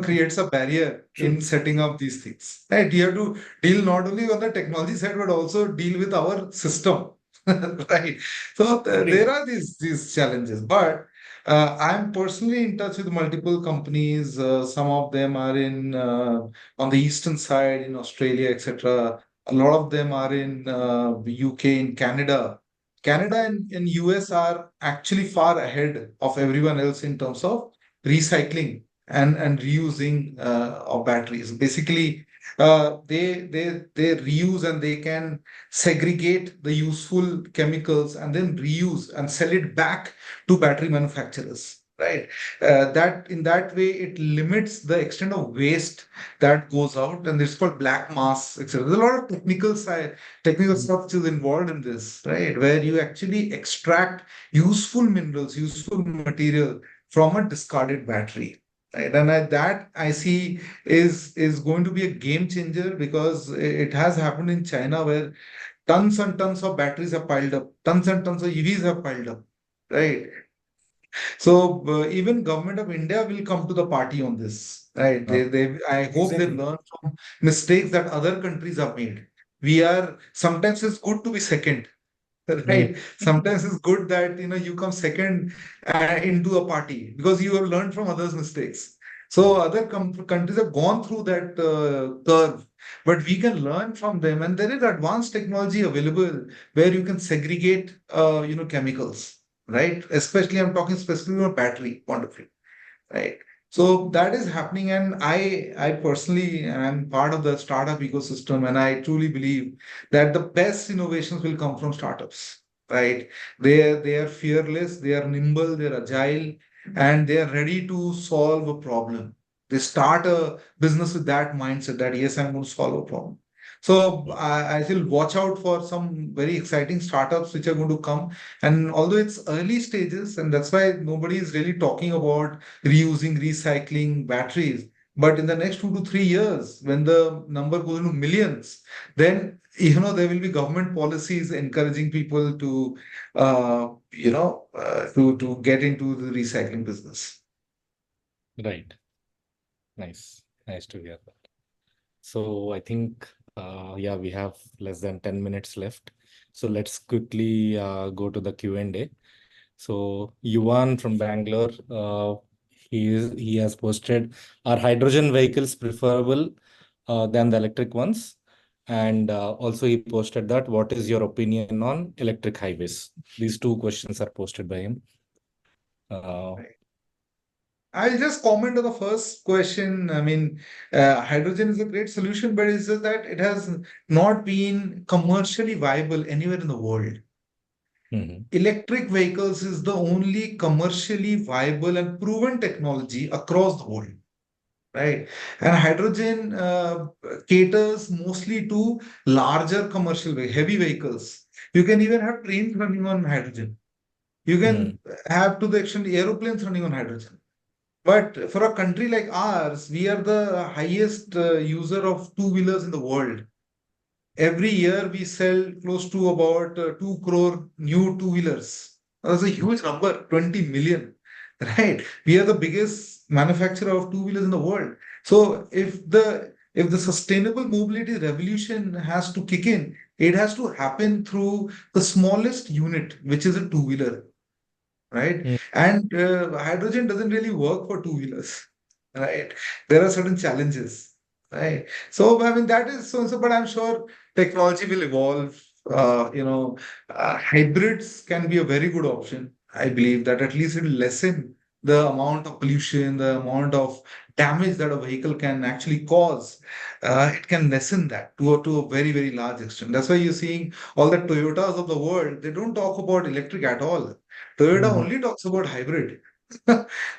creates a barrier in setting up these things. Right? You have to deal not only on the technology side, but also deal with our system. Right. So there are these challenges. But I'm personally in touch with multiple companies. Some of them are in on the eastern side in Australia, etc. A lot of them are in UK, in Canada. Canada and US are actually far ahead of everyone else in terms of recycling and reusing of batteries. Basically, they reuse and they can segregate the useful chemicals and then reuse and sell it back to battery manufacturers. Right. That in that way it limits the extent of waste that goes out, and it's called black mass, etc. There's a lot of technical stuff which is involved in this, right? Where you actually extract useful minerals, useful material from a discarded battery. Right. And that I see is going to be a game changer, because it has happened in China, where tons and tons of batteries have piled up, tons and tons of EVs have piled up, right? So even government of India will come to the party on this, right? I hope they learn from mistakes that other countries have made. Sometimes it's good to be second, right? Sometimes it's good that you come second into a party because you have learned from others' mistakes. So other countries have gone through that curve, but we can learn from them, and there is advanced technology available where you can segregate, chemicals, right? Especially I'm talking specifically about battery point of view, right? So that is happening, and I personally am part of the startup ecosystem, and I truly believe that the best innovations will come from startups, right? They are fearless, they are nimble, they're agile, and they are ready to solve a problem. They start a business with that mindset that yes, I'm going to solve a problem. So I will watch out for some very exciting startups which are going to come. And although it's early stages, and that's why nobody is really talking about reusing, recycling batteries. But in the next 2 to 3 years, when the number goes into millions, then there will be government policies encouraging people to to get into the recycling business. Right. Nice. Nice to hear that. So I think, yeah, we have less than 10 minutes left. So let's quickly go to the Q&A. So Yuvan from Bangalore, he has posted, are hydrogen vehicles preferable than the electric ones? And also he posted that, what is your opinion on electric highways? These two questions are posted by him. I'll just comment on the first question. I mean, hydrogen is a great solution, but it's just that it has not been commercially viable anywhere in the world. Electric vehicles is the only commercially viable and proven technology across the world, right? And hydrogen caters mostly to larger commercial heavy vehicles. You can even have trains running on hydrogen. You can have, to the extent, aeroplanes running on hydrogen. But for a country like ours, we are the highest user of two-wheelers in the world. Every year, we sell close to about 2 crore new two-wheelers. That's a huge number, 20 million, right? We are the biggest manufacturer of two-wheelers in the world. So if the sustainable mobility revolution has to kick in, it has to happen through the smallest unit, which is a two-wheeler, right? And hydrogen doesn't really work for two-wheelers, right? There are certain challenges, right? So I mean that is so. But I'm sure technology will evolve. Hybrids can be a very good option. I believe that at least it will lessen the amount of pollution, the amount of damage that a vehicle can actually cause. It can lessen that to a very, very large extent. That's why you're seeing all the Toyotas of the world, they don't talk about electric at all. Toyota only talks about hybrid.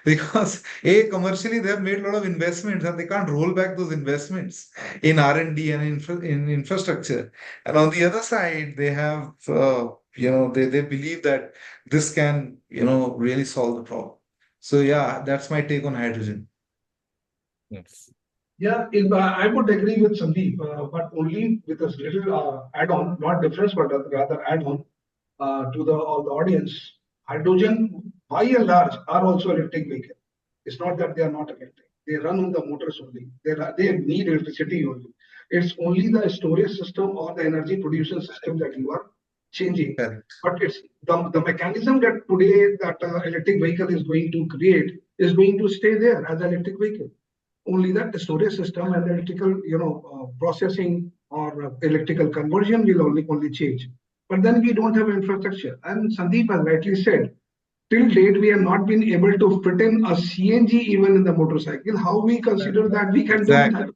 Because commercially they have made a lot of investments and they can't roll back those investments in R&D and in infrastructure. And on the other side, they have they believe that this can really solve the problem. So yeah, that's my take on hydrogen. Yes. Yeah, I would agree with Sandeep, but only with a little add-on, not difference, but rather add-on to the audience. Hydrogen, by and large, are also electric vehicles. It's not that they are not electric. They run on the motors only. They need electricity only. It's only the storage system or the energy production system that you are changing. Correct. But it's the mechanism that today that electric vehicle is going to create is going to stay there as an electric vehicle. Only that the storage system and the electrical, processing or electrical conversion will only change. But then we don't have infrastructure. And Sandeep has rightly said, till date we have not been able to fit in a CNG even in the motorcycle. How we consider that we can do that?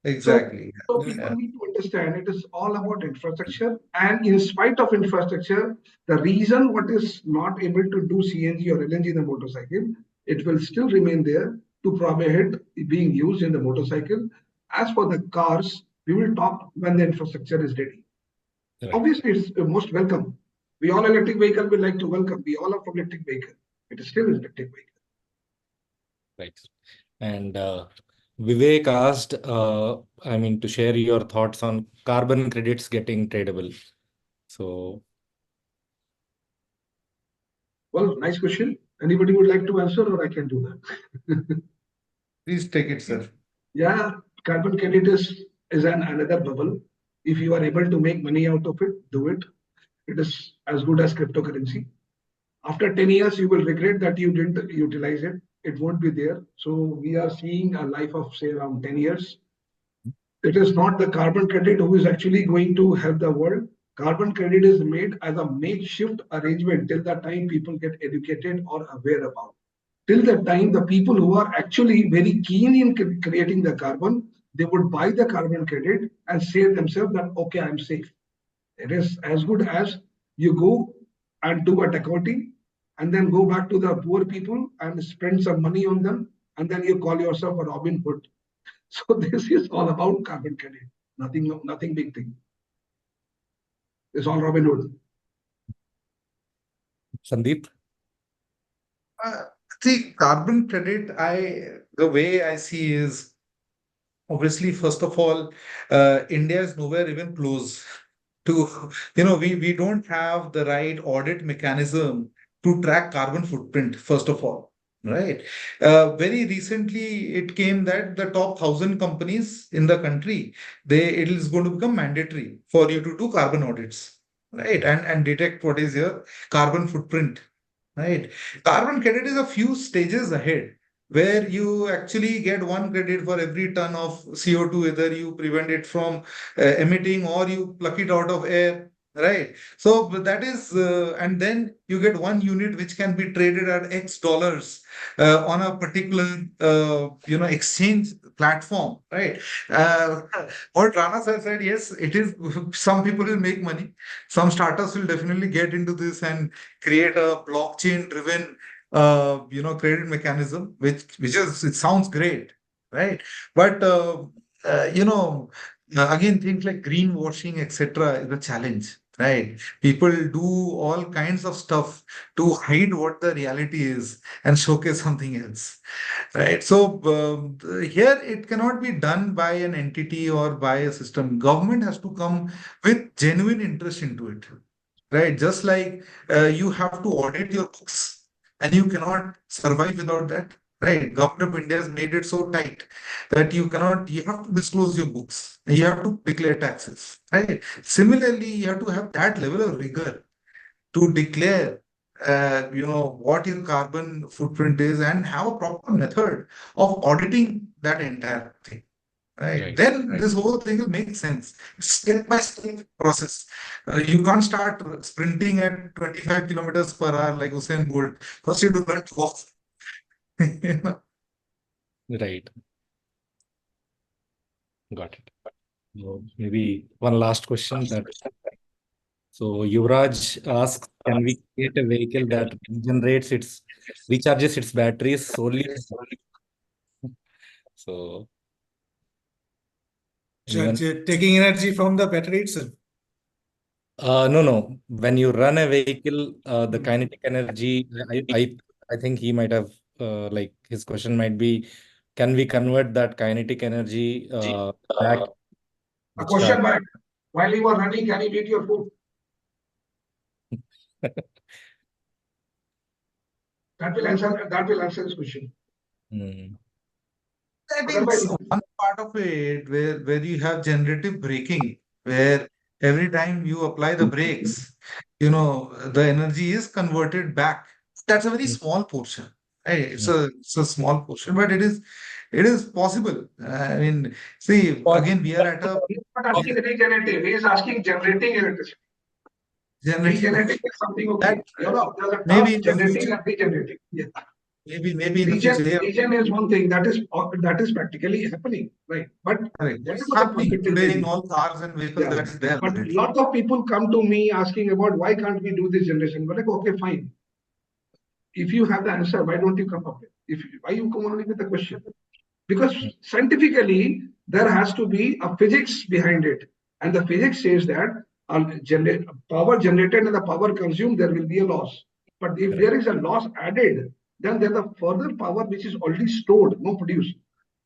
Exactly. So people need to understand it is all about infrastructure. And in spite of infrastructure, the reason what is not able to do CNG or LNG in the motorcycle, it will still remain there to provide being used in the motorcycle. As for the cars, we will talk when the infrastructure is ready. Right. Obviously, it's most welcome. We all electric vehicle will like to welcome. We all are from electric vehicle. It is still an electric vehicle. Right. And Vivek asked, to share your thoughts on carbon credits getting tradable. So, well, nice question. Anybody would like to answer, or I can do that? Please take it, sir. Yeah, carbon credit is another bubble. If you are able to make money out of it, do it. It is as good as cryptocurrency. After 10 years, you will regret that you didn't utilize it. It won't be there. So we are seeing a life of, say, around 10 years. It is not the carbon credit who is actually going to help the world. Carbon credit is made as a makeshift arrangement till the time people get educated or aware about. Till the time the people who are actually very keen in creating the carbon, they would buy the carbon credit and say themselves that, okay, I'm safe. It is as good as you go and do a dacoity and then go back to the poor people and spend some money on them, and then you call yourself a Robin Hood. So this is all about carbon credit. Nothing big thing. It's all Robin Hood. Sandeep? See, carbon credit, the way I see is, obviously, first of all, India is nowhere even close to, we don't have the right audit mechanism to track carbon footprint, first of all. right? Very recently, it came that the top 1,000 companies in the country, it is going to become mandatory for you to do carbon audits, right? And detect what is your carbon footprint, right? Carbon credit is a few stages ahead, where you actually get one credit for every ton of CO2, whether you prevent it from emitting or you pluck it out of air, right? So that is, and then you get one unit which can be traded at X dollars on a particular, exchange platform, right? Uh, what Rana sir said, yes, it is. Some people will make money. Some startups will definitely get into this and create a blockchain-driven, credit mechanism, it sounds great, right? But again, things like greenwashing, etc., is a challenge, right? People do all kinds of stuff to hide what the reality is and showcase something else, right? So here it cannot be done by an entity or by a system. Government has to come with genuine interest into it, right? Just like you have to audit your books, and you cannot survive without that, right? Government of India has made it so tight that you have to disclose your books, you have to declare taxes, right? Similarly, you have to have that level of rigor to declare, what your carbon footprint is, and have a proper method of auditing that entire thing. Right. Then this whole thing will make sense. Step by step process. You can't start sprinting at 25 kilometers per hour like Usain Bolt. First, you do learn to walk. You know? Right. Got it. So maybe one last question so Yuvraj asks, can we create a vehicle that recharges its batteries solely? So anyone? Taking energy from the battery itself. No. When you run a vehicle, the kinetic energy, I think he might have, like his question might be, can we convert that kinetic energy back A to question charge? back. While you are running, can you eat your food? That will answer this question. I think Otherwise, one part of it where you have generative braking, where every time you apply the brakes, the energy is converted back. That's a very small portion. Right? It's a small portion, but it is possible. I mean, see, again, we are at a he's not asking regenerative. He is asking generating electricity. Regenerating is something okay. There's a maybe term in the generating future, and regenerating. Yeah. maybe in the future, yeah. Regen is one thing that is practically happening, right? But Correct. what It's about the happening today perspective? in all cars and vehicles. Yeah. That is there But already. lot of people come to me asking about why can't we do this generation? But like, okay, fine. If you have the answer, why don't you come up with? Why you come only with the question? Because scientifically, there has to be a physics behind it. And the physics says that power generated and the power consumed, there will be a loss. But if there is a loss added, then there's a further power which is already stored, no produced.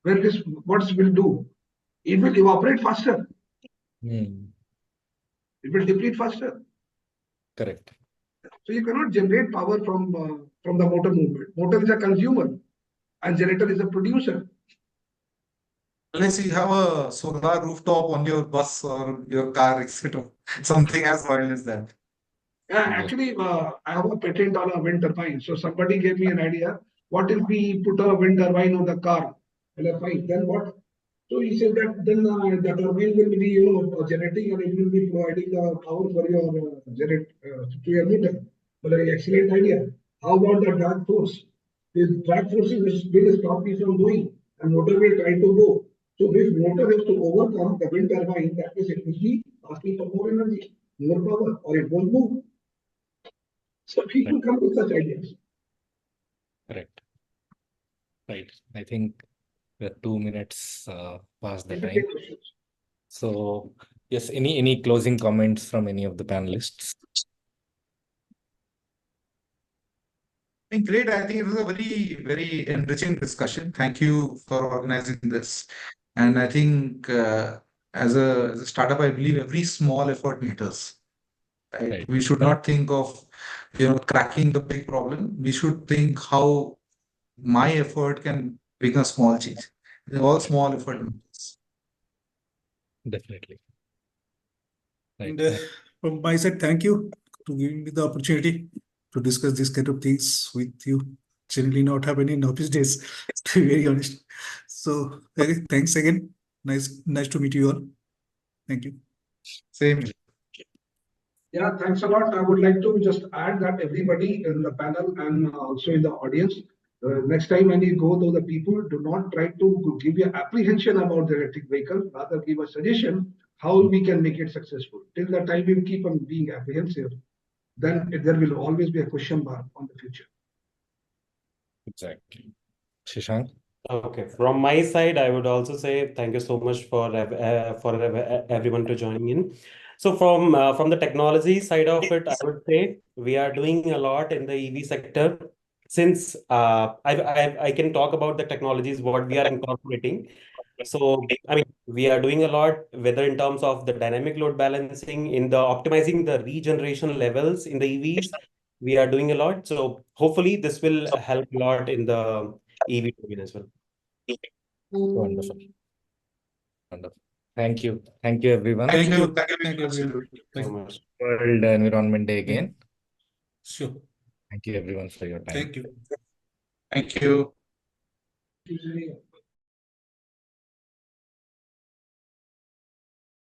What it will do? It will evaporate faster. It will deplete faster. Correct. So you cannot generate power from the motor movement. Motor is a consumer and generator is a producer. Unless you have a solar rooftop on your bus or your car, etc. Something as wild as that. Yeah, actually, I have a patent on a wind turbine. So somebody gave me an idea. What if we put a wind turbine on the car? Well, fine. Then what? So he said that then the turbine will be, generating and it will be providing the power for your to your meter. Well, an excellent idea. How about the drag force? The drag force will stop me from doing, and motor will try to go. So this motor has to overcome the wind turbine. That means it will be asking for more energy, more power, or it won't move. So people come with such ideas. Correct. Right. I think we're 2 minutes past the If you time. take questions. So yes, any closing comments from any of the panelists? Great. I think it was a very, very enriching discussion. Thank you for organizing this. And I think as a startup, I believe every small effort matters. Right? We should not think of cracking the big problem. We should think how my effort can bring a small change. They're all small effort. Definitely. Right. And from my side, thank you to giving me the opportunity to discuss this kind of things with you. Generally not happening in office days, to be very honest. So thanks again. Nice to meet you all. Thank you. Same. Yeah, thanks a lot. I would like to just add that everybody in the panel and also in the audience, next time when you go to the people, do not try to give your apprehension about the electric vehicle, rather give a suggestion how we can make it successful. Till the time we keep on being apprehensive, then there will always be a question mark on the future. Exactly. Shashank? Okay, from my side, I would also say thank you so much for everyone to joining in. So from the technology side of it, I would say we are doing a lot in the EV sector. Since I can talk about the technologies what we are incorporating. So I mean we are doing a lot, whether in terms of the dynamic load balancing, in the optimizing the regeneration levels in the EVs, we are doing a lot. So hopefully this will help a lot in the EV domain as well. Wonderful. Wonderful. Thank you. Thank you, everyone. Thank you. Thank you. So much. World Environment Day again. Sure. Thank you, everyone, for your time. Thank you. Thank you. Thank you.